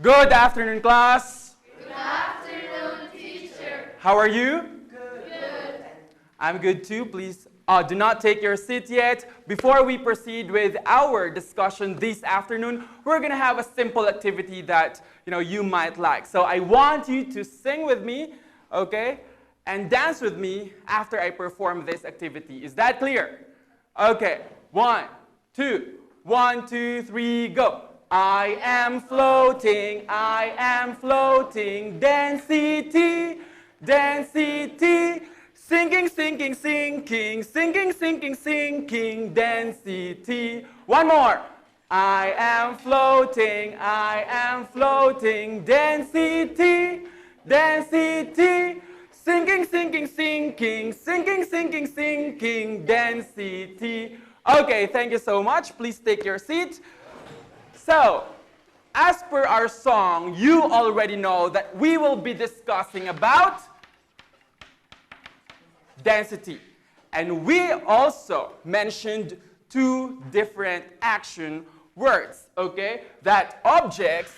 Good afternoon, class. Good afternoon, teacher. How are you? Good. I'm good too. Please do not take your seat yet. Before we proceed with our discussion this afternoon, we're going to have a simple activity that you might like. So I want you to sing with me, okay, and dance with me after I perform this activity. Is that clear? Okay. 1, 2, 1, 2, 3, go. I am floating, density, density, sinking, sinking, sinking, sinking, sinking, sinking, density. One more. I am floating, density, density, sinking, sinking, sinking, sinking, sinking, sinking, density. Okay, thank you so much. Please take your seat. So, as per our song, you already know that we will be discussing about density. And we also mentioned 2 different action words, okay? That objects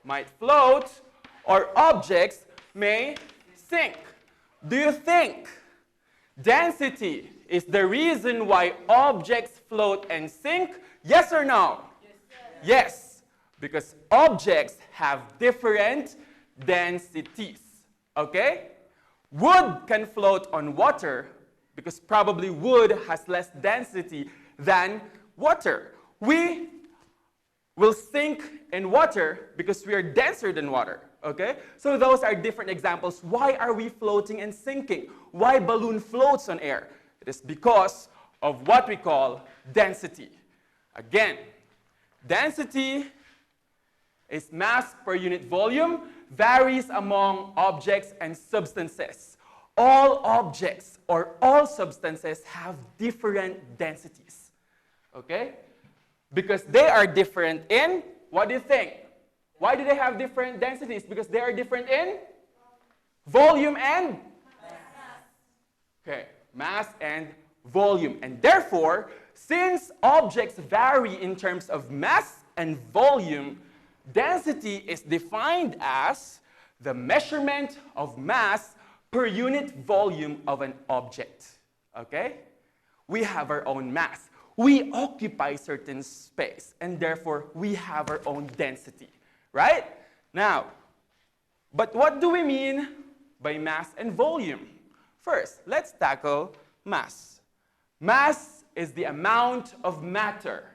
might float or objects may sink. Do you think density is the reason why objects float and sink? Yes or no? Yes, because objects have different densities, okay? Wood can float on water because probably wood has less density than water. We will sink in water because we are denser than water, okay? So those are different examples. Why are we floating and sinking? Why balloon floats on air? It is because of what we call density. Again, density is mass per unit volume, varies among objects and substances. All objects or all substances have different densities, okay? Because they are different in, what do you think? Why do they have different densities? Because they are different in volume and mass. Okay, mass and volume. And therefore, since objects vary in terms of mass and volume, density is defined as the measurement of mass per unit volume of an object. Okay? We have our own mass. We occupy certain space, and therefore we have our own density. Right? Now, but what do we mean by mass and volume? First, let's tackle mass. Mass is the amount of matter.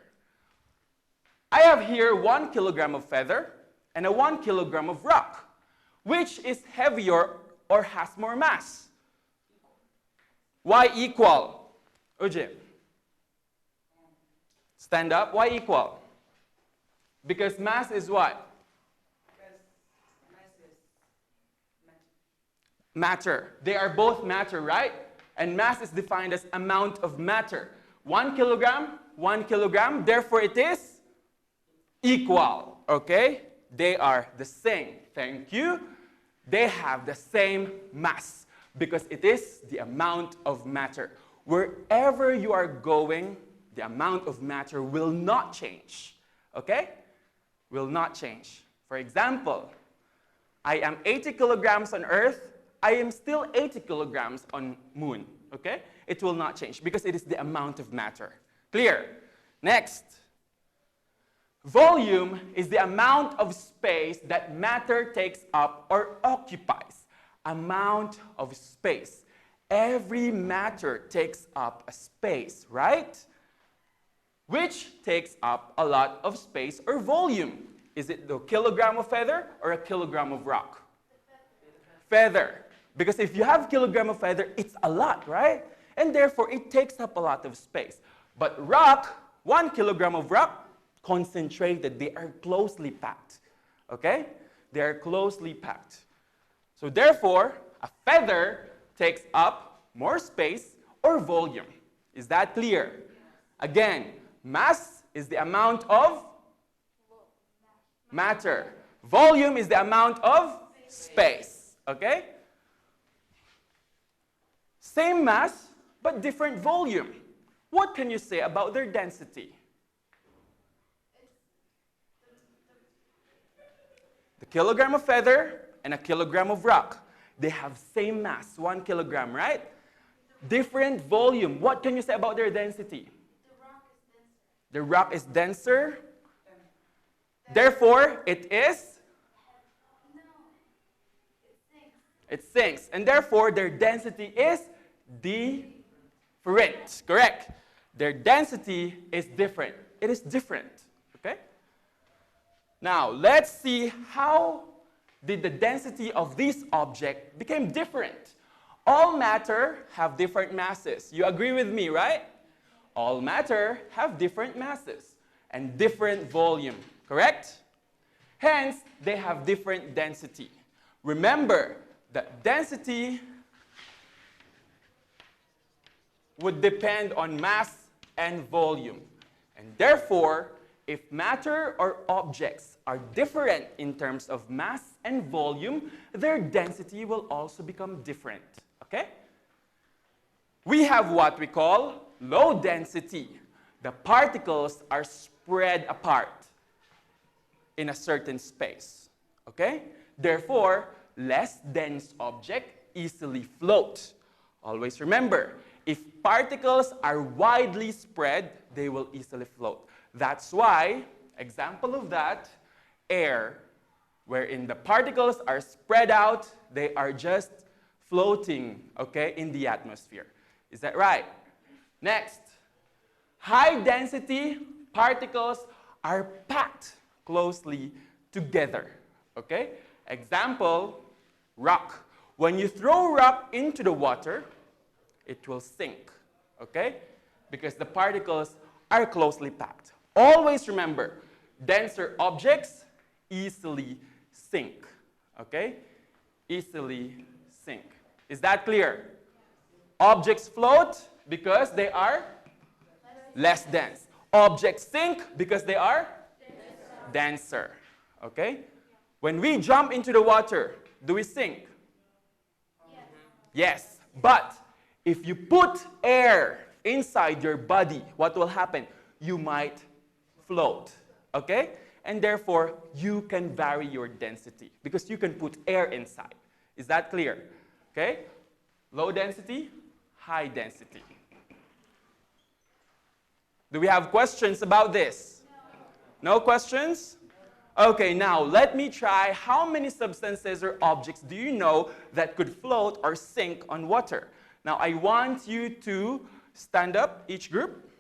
I have here 1 kilogram of feather and a 1 kilogram of rock. Which is heavier or has more mass? Why equal? Ujim. Stand up. Why equal? Because mass is what? Matter. They are both matter, right? And mass is defined as amount of matter. 1 kilogram, therefore it is equal, okay? They are the same. Thank you. They have the same mass because it is the amount of matter. Wherever you are going, the amount of matter will not change, okay? Will not change. For example, I am 80 kilograms on Earth. I am still 80 kilograms on Moon, okay? It will not change because it is the amount of matter. Clear? Next. Volume is the amount of space that matter takes up or occupies. Amount of space. Every matter takes up a space, right? Which takes up a lot of space or volume. Is it the kilogram of feather or a kilogram of rock? Feather. Because if you have a kilogram of feather, it's a lot, right? And therefore, it takes up a lot of space. But rock, 1 kilogram of rock, concentrated, they are closely packed, okay? They are closely packed. So therefore, a feather takes up more space or volume. Is that clear? Again, mass is the amount of matter. Volume is the amount of space, okay? Same mass, but different volume. What can you say about their density? kilogram of feather and a kilogram of rock. They have same mass, 1 kilogram, right? Different volume. What can you say about their density? The rock is denser. Therefore, it is? It sinks. And therefore, their density is different. Correct. Their density is different. It is different. Okay? Now, let's see how did the density of this object became different. All matter have different masses. You agree with me, right? All matter have different masses and different volume, correct? Hence, they have different density. Remember that density would depend on mass and volume. And therefore, if matter or objects are different in terms of mass and volume, their density will also become different. Okay? We have what we call low density. The particles are spread apart in a certain space. Okay? Therefore, less dense objects easily float. Always remember, if particles are widely spread, they will easily float. That's why, example of that, air, wherein the particles are spread out, they are just floating, okay, in the atmosphere. Is that right? Next, high density particles are packed closely together, okay? Example, rock. When you throw rock into the water, it will sink, okay? Because the particles are closely packed. Always remember, denser objects easily sink, okay? Easily sink. Is that clear? Objects float because they are less dense. Objects sink because they are denser, okay? When we jump into the water, do we sink? Yes, but if you put air inside your body, what will happen? You might float, okay? And therefore, you can vary your density because you can put air inside. Is that clear? Okay? Low density, high density. Do we have questions about this? No questions? Okay, now let me try. How many substances or objects do you know that could float or sink on water? Now, I want you to stand up, each group.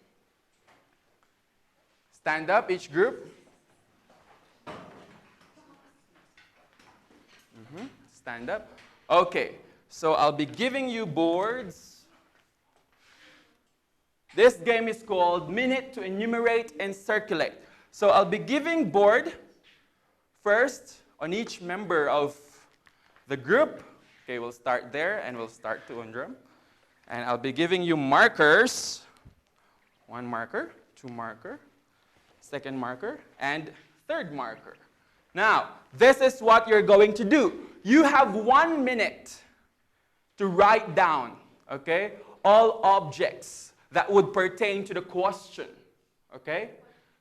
Stand up, each group. Stand up. Okay, so I'll be giving you boards. This game is called Minute to Enumerate and Circulate. So I'll be giving board first on each member of the group. Okay, we'll start there and we'll start to Undrum. And I'll be giving you markers. 1 marker, 2 marker, 2nd marker, and 3rd marker. Now, this is what you're going to do. You have 1 minute to write down, okay, all objects that would pertain to the question, okay?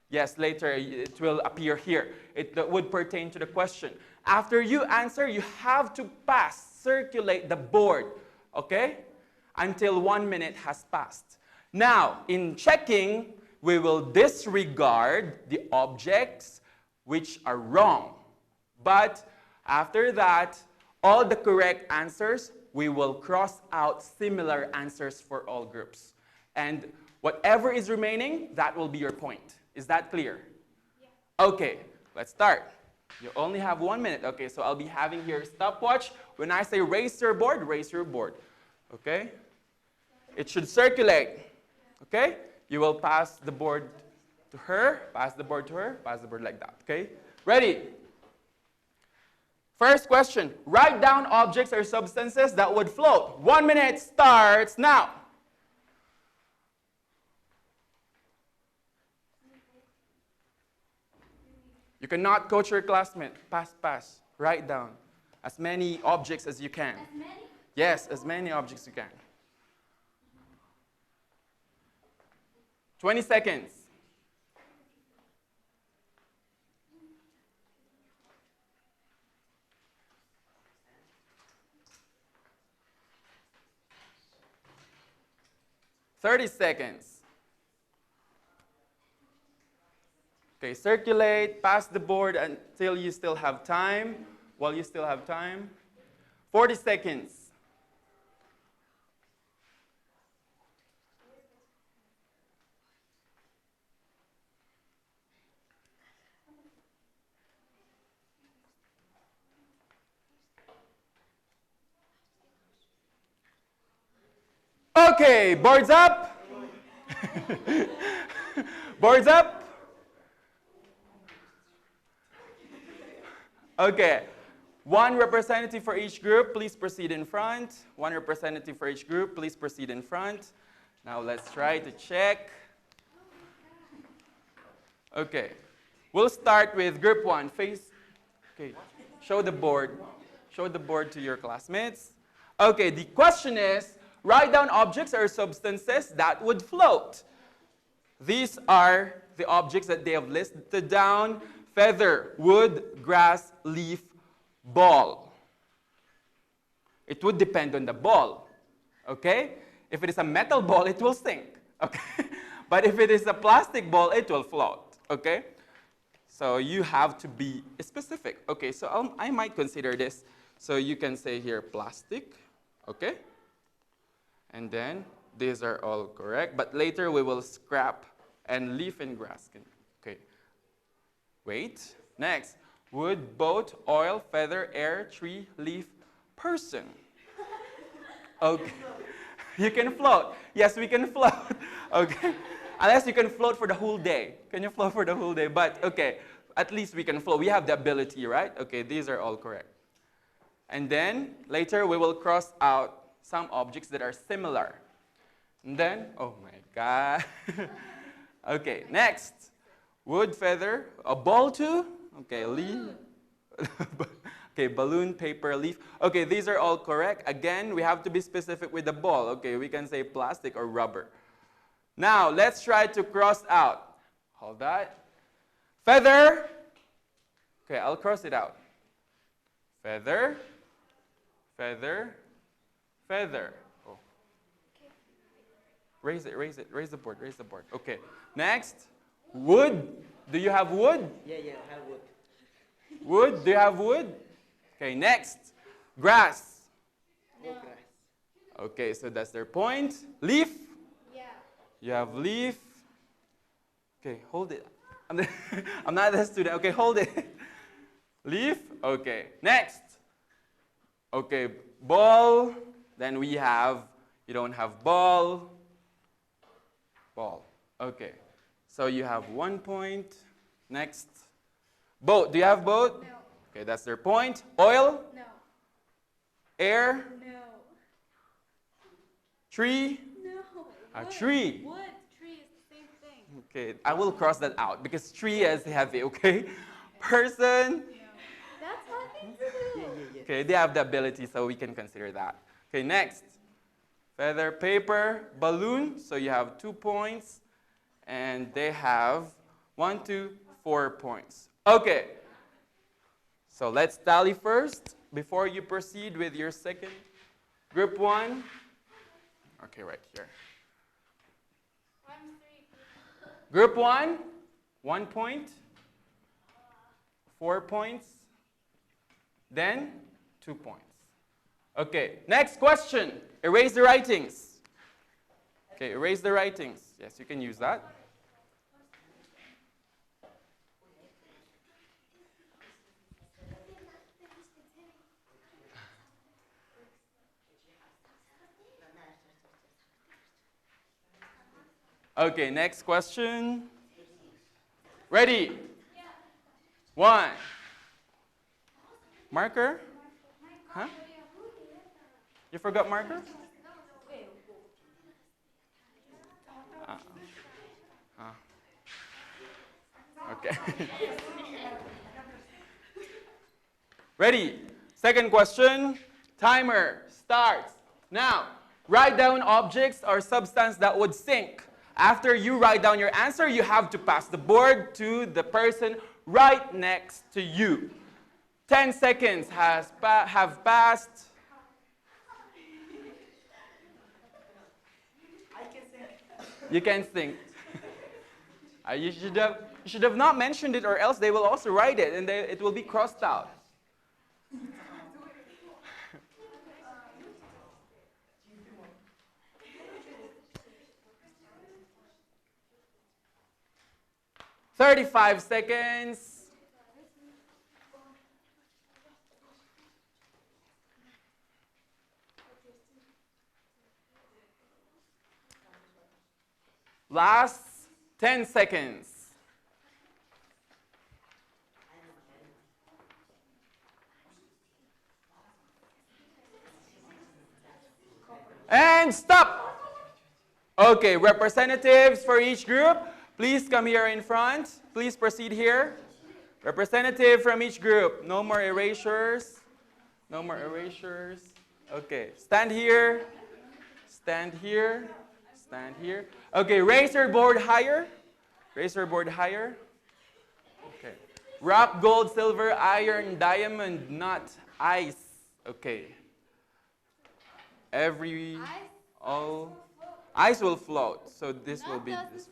Yes, later it will appear here. It would pertain to the question. After you answer, you have to circulate the board, okay, until 1 minute has passed. Now, in checking, we will disregard the objects which are wrong. But after that, all the correct answers, we will cross out similar answers for all groups. And whatever is remaining, that will be your point. Is that clear? Yeah. Okay, let's start. You only have 1 minute. Okay, so I'll be having here stopwatch. When I say raise your board, raise your board. Okay? It should circulate. Okay? You will pass the board to her, pass the board to her, pass the board like that. Okay? Ready? First question. Write down objects or substances that would float. 1 minute starts now. You cannot coach your classmate. Pass. Write down as many objects as you can. As many? Yes, as many objects as you can. 20 seconds. 30 seconds. Okay, circulate, pass the board until you still have time, while you still have time. 40 seconds. Okay, boards up. Boards up. Okay, one representative for each group, please proceed in front. One representative for each group, please proceed in front. Now let's try to check. Okay, we'll start with group one. Okay, show the board. Show the board to your classmates. Okay, the question is, write down objects or substances that would float. These are the objects that they have listed down: feather, wood, grass, leaf, ball. It would depend on the ball, okay? If it is a metal ball, it will sink, okay? But if it is a plastic ball, it will float, okay? So you have to be specific. Okay, so I might consider this. So you can say here plastic, okay? And then these are all correct, but later we will scrap and leaf and grass. Okay. Wait. Next. Wood, boat, oil, feather, air, tree, leaf, person. Okay. You can float. Yes, we can float. Okay. Unless you can float for the whole day. Can you float for the whole day? But okay, at least we can float. We have the ability, right? Okay, these are all correct. And then later we will cross out some objects that are similar. And then, oh my God. Okay, next. Wood, feather, a ball too. Okay, leaf. Okay, balloon, paper, leaf. Okay, these are all correct. Again, we have to be specific with the ball. Okay, we can say plastic or rubber. Now, let's try to cross out. Hold that. Feather. Okay, I'll cross it out. Feather, feather, feather. Oh. Raise it, raise it, raise the board, raise the board. Okay. Next, wood. Do you have wood? Yeah, I have wood. Wood, do you have wood? Okay, next, grass. No. Grass. Okay, so that's their point. Leaf. Yeah. You have leaf. Okay, hold it. I'm not a student. Okay, hold it. Leaf. Okay, next. Okay, ball. Then we have, you don't have ball. Ball. Okay, so you have 1 point. Next. Boat. Do you have boat? No. Okay, that's their point. Oil. No. Air. No. Tree. No. A Wood. tree. Wood. Tree is the same thing. Okay, I will cross that out because tree is heavy, okay? Person. That's heavy Yeah, too. Okay, they have the ability, so we can consider that. Okay, next. Feather, paper, balloon. So you have 2 points. And they have 1, 2, 4 points. Okay. So let's tally first before you proceed with your second. Group 1. Okay, right here. 1, 3. Group 1, 1 point. 4 points. Then 2 points. Okay, next question. Erase the writings. Okay, erase the writings. Yes, you can use that. Okay, next question. Ready? 1. Marker? Huh? You forgot marker? Okay. Ready? Second question. Timer starts. Now, write down objects or substance that would sink. After you write down your answer, you have to pass the board to the person right next to you. 10 seconds have passed. I can say. You can think. You should have not mentioned it, or else they will also write it, and it will be crossed out. $35. Last 10 seconds. And stop. Okay, representatives for each group, please come here in front. Please proceed here. Representative from each group. No more erasures. No more erasures. Okay, stand here. Stand here. Stand here. Okay, raise your board higher. Raise your board higher. Okay. Rock, gold, silver, iron, diamond, not ice. Okay. Ice will float. So this will be this.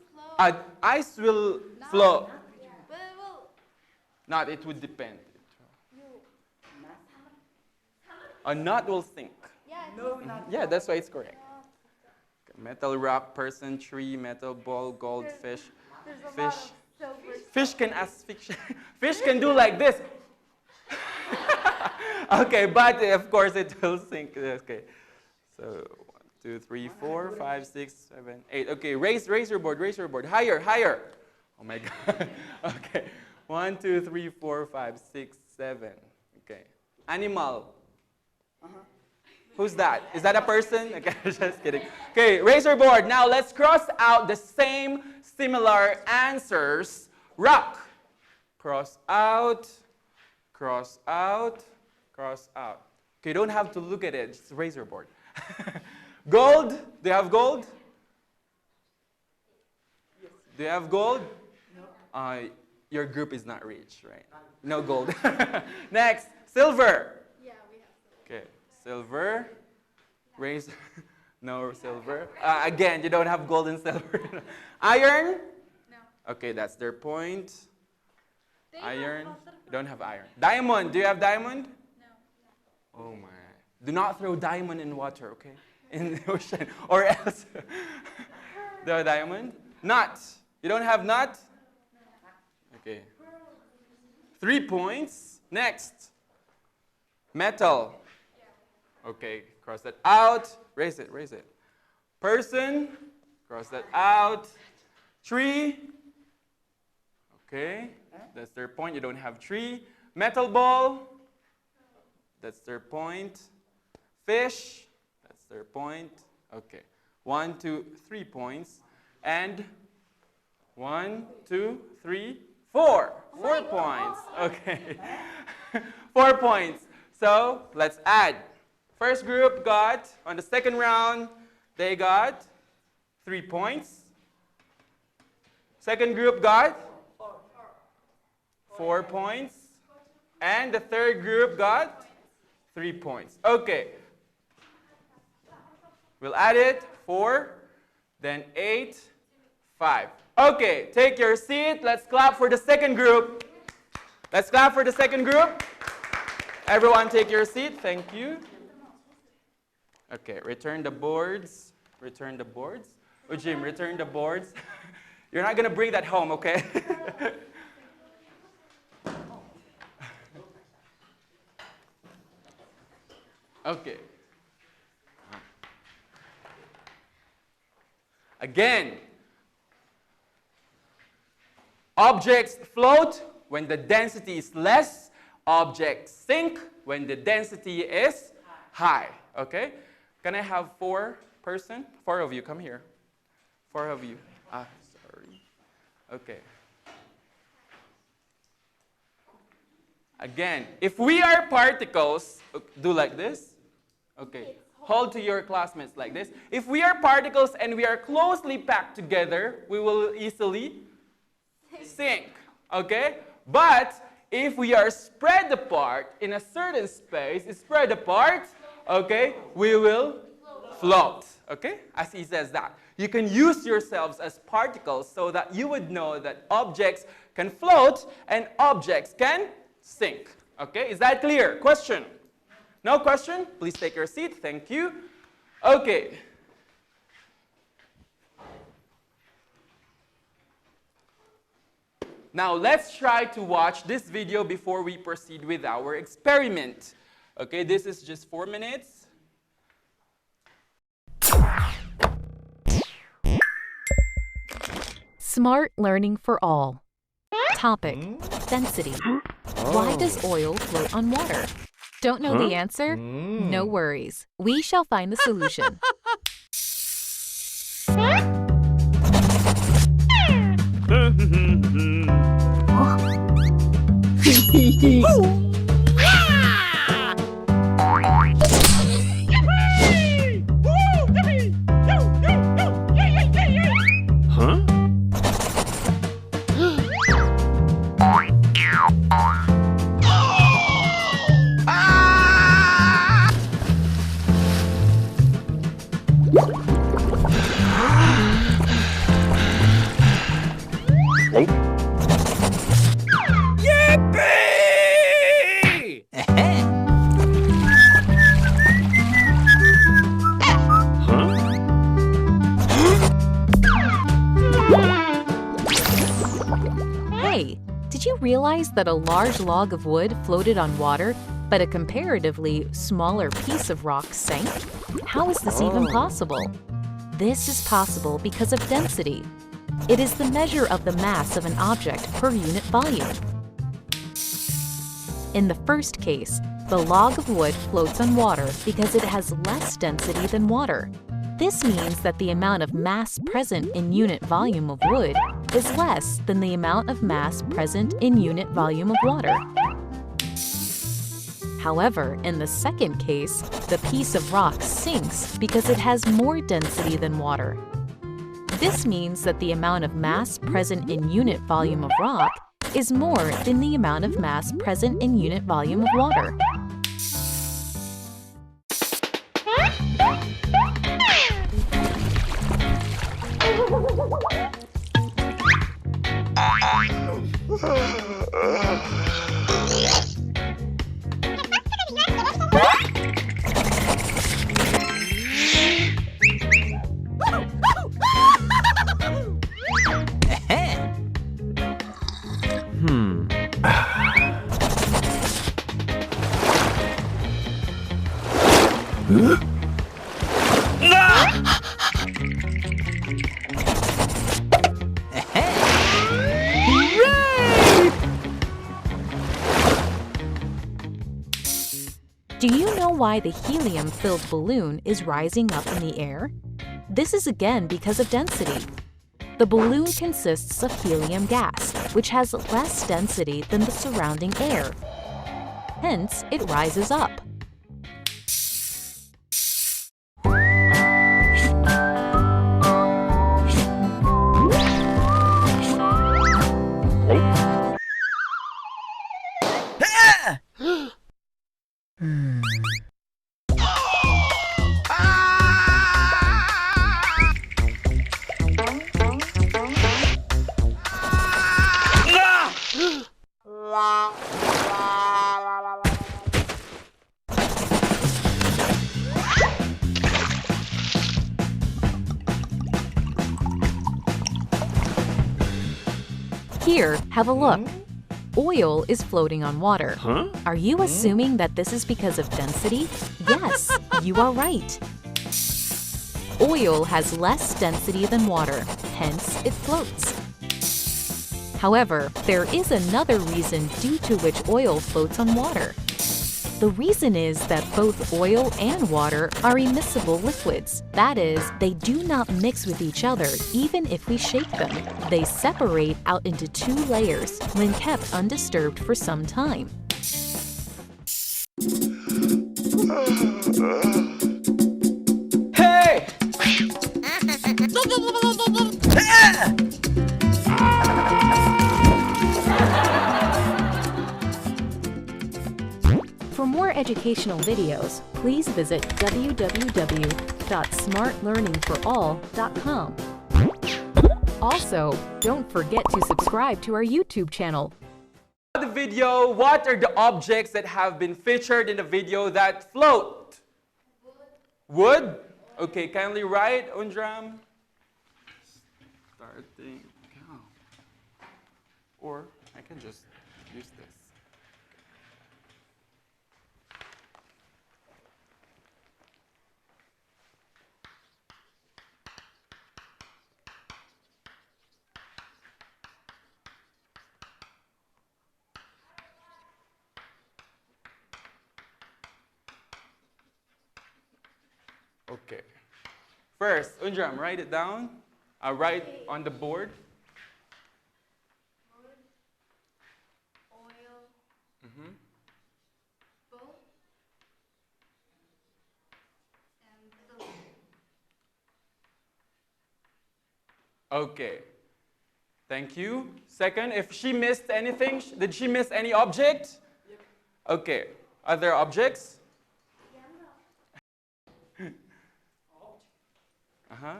Ice will float. But it will. Not, it would depend. A knot will sink. Yeah, that's why it's correct. Metal, rock, person, tree, metal, ball, gold, fish. Fish can asphyxiate. Fish can do like this. Okay, but of course it will sink. Okay. So 1, 2, 3, 4, 5, 6, 7, 8. Okay, raise your board, raise your board. Higher, higher. Oh my God. Okay. 1, 2, 3, 4, 5, 6, 7. Okay. Animal. Who's that? Is that a person? Okay, just kidding. Okay, raise your board. Now let's cross out the same similar answers. Rock. Cross out, cross out, cross out. Okay, you don't have to look at it. Just raise your board. Gold. Do you have gold? Do you have gold? No. Your group is not rich, right? No gold. Next, silver. Yeah, we have. Okay, silver. Raise. No silver. Again, you don't have gold and silver. Iron. No. Okay, that's their point. They Iron. have You don't have iron. Diamond. Do you have diamond? No. Oh my. Do not throw diamond in water, okay? In the ocean. Or else. The diamond. Nut. You don't have nut? Okay. 3 points. Next. Metal. Okay, cross that out. Raise it, raise it. Person. Cross that out. Tree. Okay, that's their point. You don't have tree. Metal ball. That's their point. Fish. That's their point. Okay. 1, 2, 3 points. And 1, 2, 3, 4. 4 points. Okay. 4 points. So let's add. First group got, on the second round, they got 3 points. Second group got 4 points. And the third group got 3 points. Okay. We'll add it. 4, then 8, 5. Okay, take your seat. Let's clap for the second group. Let's clap for the second group. Everyone take your seat. Thank you. Okay, return the boards. Return the boards. Ujim, return the boards. You're not going to bring that home, okay? Okay. Again, objects float when the density is less. Objects sink when the density is high. Okay? Can I have 4 person? 4 of you, come here. 4 of you. Sorry. Okay. Again, if we are particles, do like this. Okay. Hold to your classmates like this. If we are particles and we are closely packed together, we will easily sink. Okay? But if we are spread apart in a certain space, spread apart, okay, we will float. Okay? As he says that. you can use yourselves as particles so that you would know that objects can float and objects can sink. Okay, is that clear? Question? No question? Please take your seat. Thank you. Okay. Now let's try to watch this video before we proceed with our experiment. Okay, this is just 4 minutes. Smart learning for all. Topic: density. Why does oil float on water? Don't know the answer? No worries. We shall find the solution. Hey, did you realize that a large log of wood floated on water, but a comparatively smaller piece of rock sank? How is this even possible? This is possible because of density. It is the measure of the mass of an object per unit volume. In the first case, the log of wood floats on water because it has less density than water. This means that the amount of mass present in unit volume of wood is less than the amount of mass present in unit volume of water. However, in the second case, the piece of rock sinks because it has more density than water. This means that the amount of mass present in unit volume of rock is more than the amount of mass present in unit volume of water. Do you know why the helium-filled balloon is rising up in the air? This is again because of density. The balloon consists of helium gas, which has less density than the surrounding air. Hence, it rises up. Here, have a look. Oil is floating on water. Are you assuming that this is because of density? Yes, you are right. Oil has less density than water, hence it floats. However, there is another reason due to which oil floats on water. The reason is that both oil and water are immiscible liquids. That is, they do not mix with each other even if we shake them. They separate out into two layers when kept undisturbed for some time. Hey! For more educational videos, please visit www.smartlearningforall.com. Also, don't forget to subscribe to our YouTube channel. The video, what are the objects that have been featured in the video that float? Wood? Okay, kindly write, Undram. Starting now. Or I can just use this. Okay. First, Undram, write it down. Write on the board. Wood, oil, boat, and silver. Okay. Thank you. Second, if she missed anything, did she miss any object? Yep. Okay. Other objects?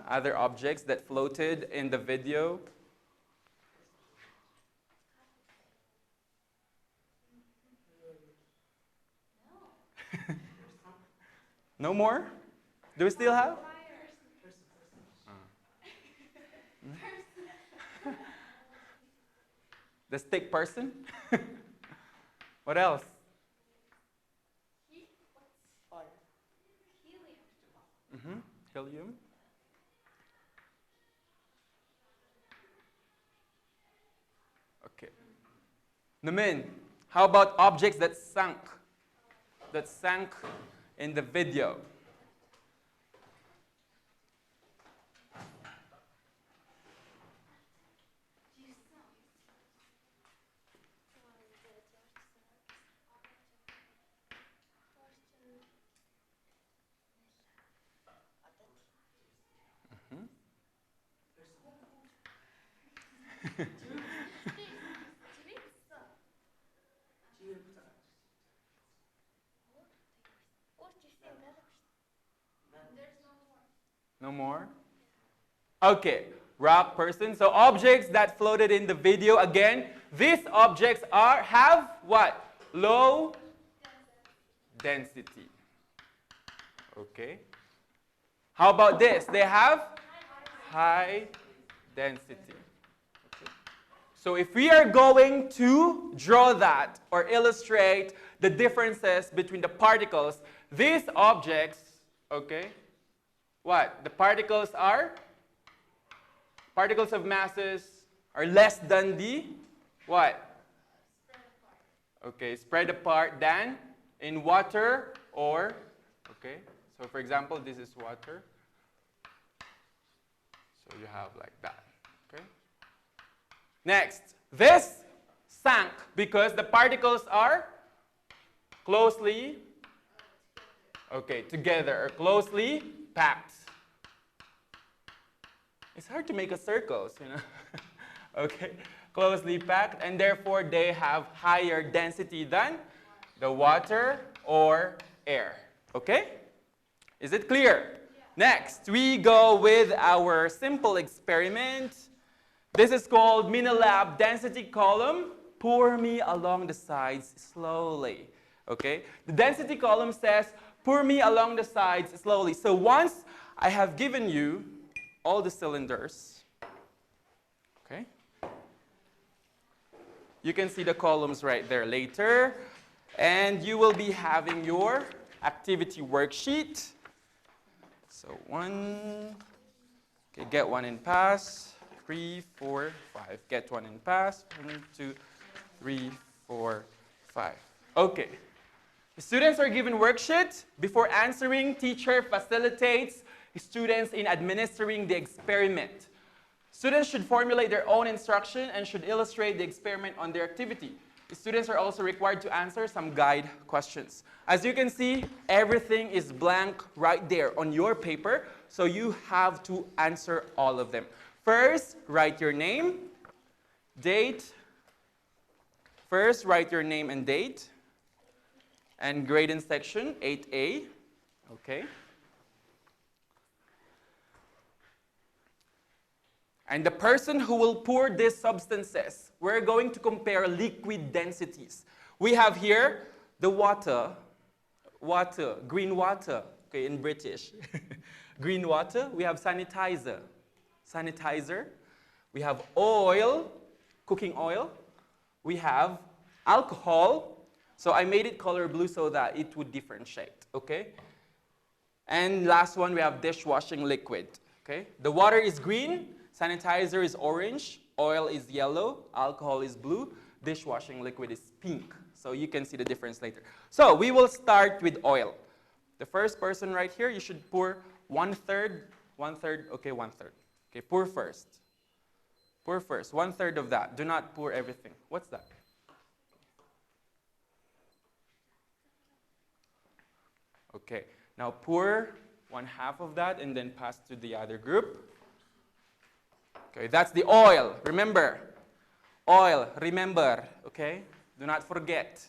Other objects that floated in the video? No more? Do we still have? The stick person? What else? Helium. Helium. Okay. Namin, how about objects that sank? That sank in the video? No more? Okay, rock person. So objects that floated in the video, again, these objects have what? Low density. Okay. How about this? They have high density. Okay. So if we are going to draw that or illustrate the differences between the particles, these objects, okay, what? The particles of masses are less than the what? Okay, spread apart than in water or, okay, so for example, this is water. So you have like that, okay? Next, this sank because the particles are closely, okay, together or closely packed. It's hard to make a circles, you know. Okay, closely packed, and therefore they have higher density than the water or air. Okay? Is it clear? Yeah. Next, we go with our simple experiment. This is called Minilab density column. Pour me along the sides slowly. Okay? The density column says, pour me along the sides slowly. So once I have given you all the cylinders, okay? You can see the columns right there later. And you will be having your activity worksheet. So one, okay, get one in pass. 3, 4, 5. Get one in pass. 1, 2, 3, 4, 5. Okay. The students are given worksheet. Before answering, teacher facilitates students in administering the experiment. Students should formulate their own instruction and should illustrate the experiment on their activity. The students are also required to answer some guide questions. As you can see, everything is blank right there on your paper, so you have to answer all of them. First, write your name, date. First, write your name and date. And grade in section 8A. Okay. And the person who will pour these substances, we're going to compare liquid densities. We have here the water, green water, okay, in British. Green water. We have sanitizer. We have oil, cooking oil. We have alcohol. So I made it color blue so that it would differentiate, okay? And last one, we have dishwashing liquid, okay? The water is green, sanitizer is orange, oil is yellow, alcohol is blue, dishwashing liquid is pink. So you can see the difference later. So we will start with oil. The first person right here, you should pour 1/3, okay, 1/3. Okay, pour first. Pour first, 1/3 of that. Do not pour everything. What's that? Okay, now pour 1/2 of that and then pass to the other group. Okay, that's the oil. Remember, oil, remember, okay? Do not forget.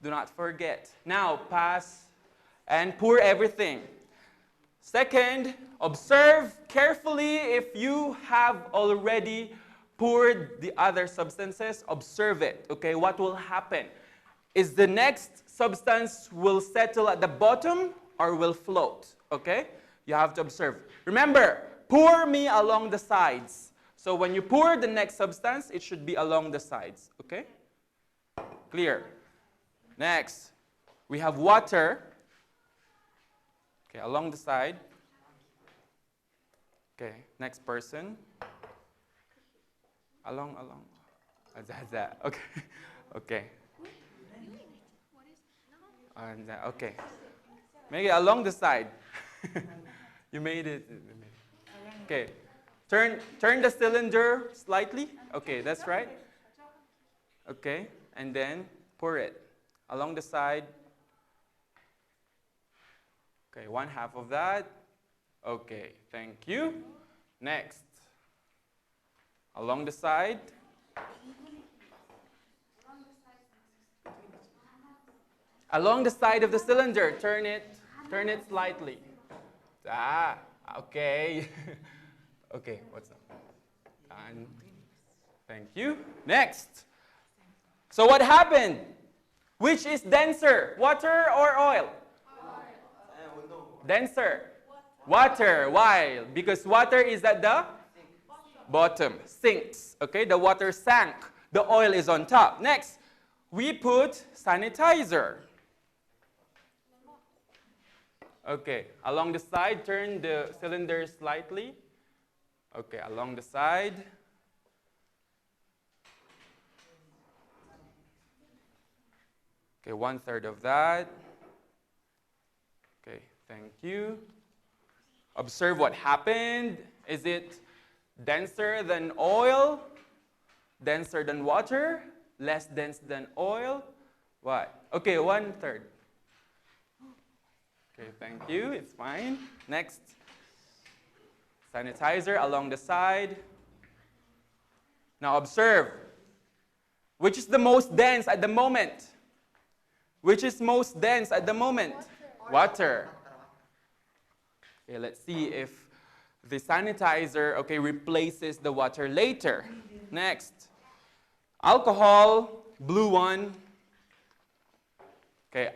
Do not forget. Now, pass and pour everything. Second, observe carefully if you have already poured the other substances. Observe it, okay? What will happen? Is the next substance will settle at the bottom or will float, okay? You have to observe. Remember, pour me along the sides. So when you pour the next substance, it should be along the sides, okay? Clear. Next, we have water. Okay, along the side. Okay, next person. Along. Okay, okay. And okay. Make it along the side. You made it. Okay. Turn the cylinder slightly. Okay, that's right. Okay, and then pour it along the side. Okay, 1/2 of that. Okay, thank you. Next. Along the side. Along the side of the cylinder, turn it slightly. Ah, okay. Okay, what's that? And thank you. Next. So what happened? Which is denser, water or oil? Denser. Water. Why? Because water is at the bottom, sinks. Okay, the water sank. The oil is on top. Next, we put sanitizer. Okay, along the side, turn the cylinder slightly. Okay, along the side. Okay, 1/3 of that. Okay, thank you. Observe what happened. Is it denser than oil? Denser than water? Less dense than oil? What? Okay, 1/3. Okay, thank you. It's fine. Next. Sanitizer along the side. Now observe. Which is the most dense at the moment? Which is most dense at the moment? Water. Okay, let's see if the sanitizer, okay, replaces the water later. Next. Alcohol, blue one. Okay,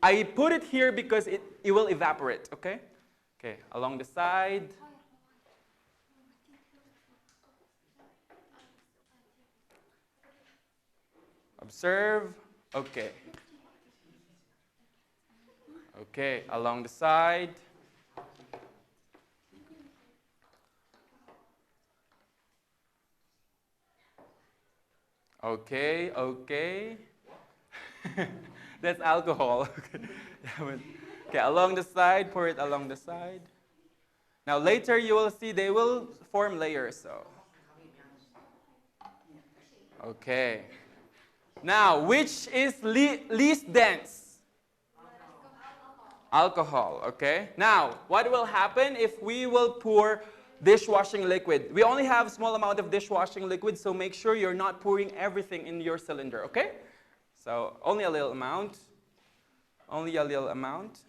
I put it here because it will evaporate, okay? Okay, along the side. Observe. Okay. Okay, along the side. Okay, okay. That's alcohol. Okay, along the side, pour it along the side. Now later you will see they will form layers, so. Okay. Now, which is least dense? Alcohol, okay? Now, what will happen if we will pour dishwashing liquid? We only have a small amount of dishwashing liquid, so make sure you're not pouring everything in your cylinder, okay? So, only a little amount. Only a little amount.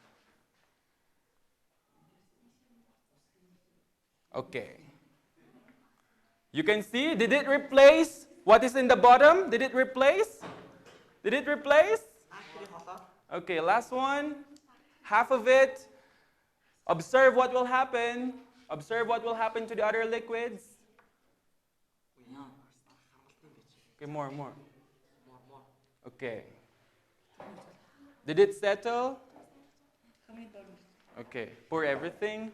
Okay. You can see, did it replace what is in the bottom? Did it replace? Did it replace? Okay, last one. Half of it. Observe what will happen. Observe what will happen to the other liquids. Okay, more. Okay. Did it settle? Okay, pour everything.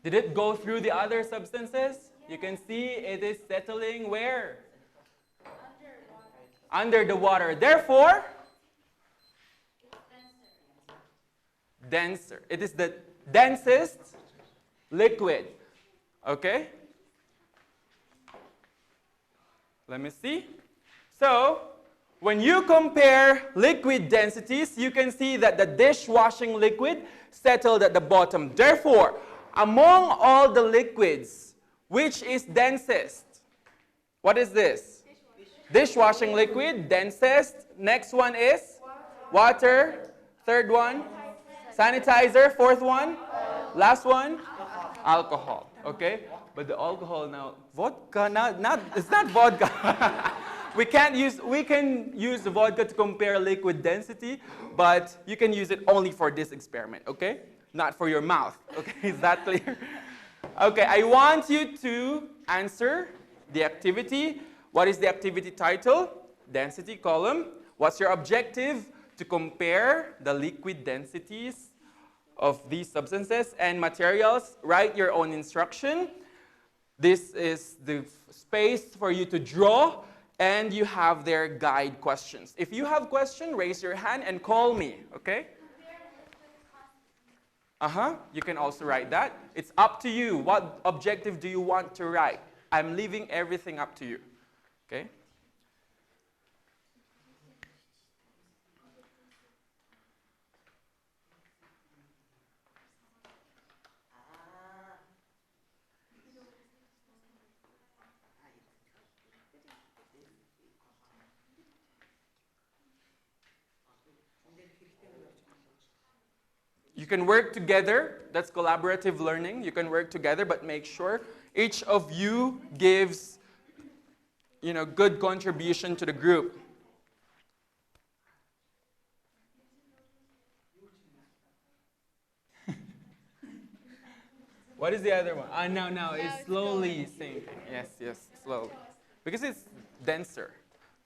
Did it go through the other substances? You can see it is settling where? Under the water. Therefore, denser. It is the densest liquid. Okay? Let me see. So, when you compare liquid densities, you can see that the dishwashing liquid settled at the bottom. Therefore, among all the liquids, which is densest? What is this? Dishwashing liquid, densest. Next one is water. Third one, sanitizer. Fourth one, last one, alcohol. Okay, but the alcohol now, vodka. It's not vodka. We can use the vodka to compare liquid density, but you can use it only for this experiment. Okay, not for your mouth. Okay, is that clear? Okay, I want you to answer the activity. What is the activity title? Density column. What's your objective? To compare the liquid densities of these substances and materials. Write your own instruction. This is the space for you to draw, and you have their guide questions. If you have questions, raise your hand and call me, okay? You can also write that. It's up to you. What objective do you want to write? I'm leaving everything up to you. Okay? You can work together. That's collaborative learning. You can work together, but make sure each of you gives, good contribution to the group. What is the other one? No, it's slowly sinking. Yes, slowly. Because it's denser.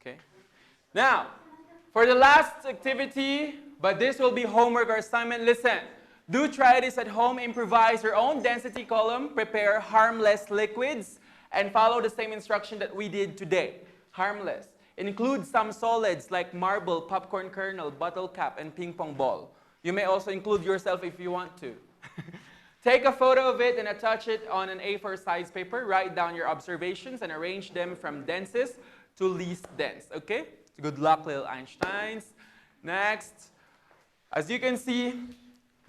Okay. Now, for the last activity, but this will be homework or assignment. Listen, do try this at home. Improvise your own density column. Prepare harmless liquids. And follow the same instruction that we did today. Harmless. Include some solids like marble, popcorn kernel, bottle cap, and ping pong ball. You may also include yourself if you want to. Take a photo of it and attach it on an A4 size paper. Write down your observations and arrange them from densest to least dense. Okay? Good luck, little Einsteins. Next. As you can see,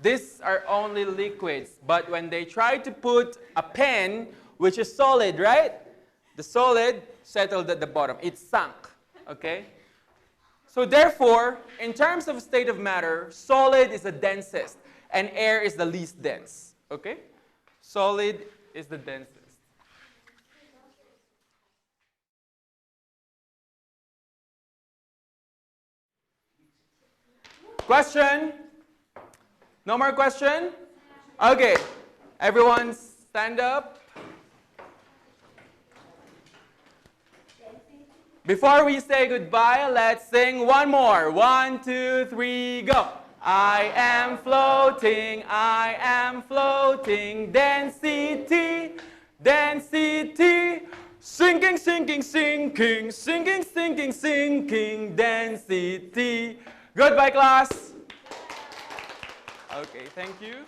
these are only liquids. But when they try to put a pen, which is solid, right? The solid settled at the bottom. It sunk. Okay? So therefore, in terms of state of matter, solid is the densest and air is the least dense. Okay? Solid is the densest. Question? No more question? Okay. Everyone stand up. Before we say goodbye, let's sing one more. 1, 2, 3, go. I am floating, density, density. Sinking, sinking, sinking, sinking, sinking, sinking, density. Goodbye, class. Okay, thank you.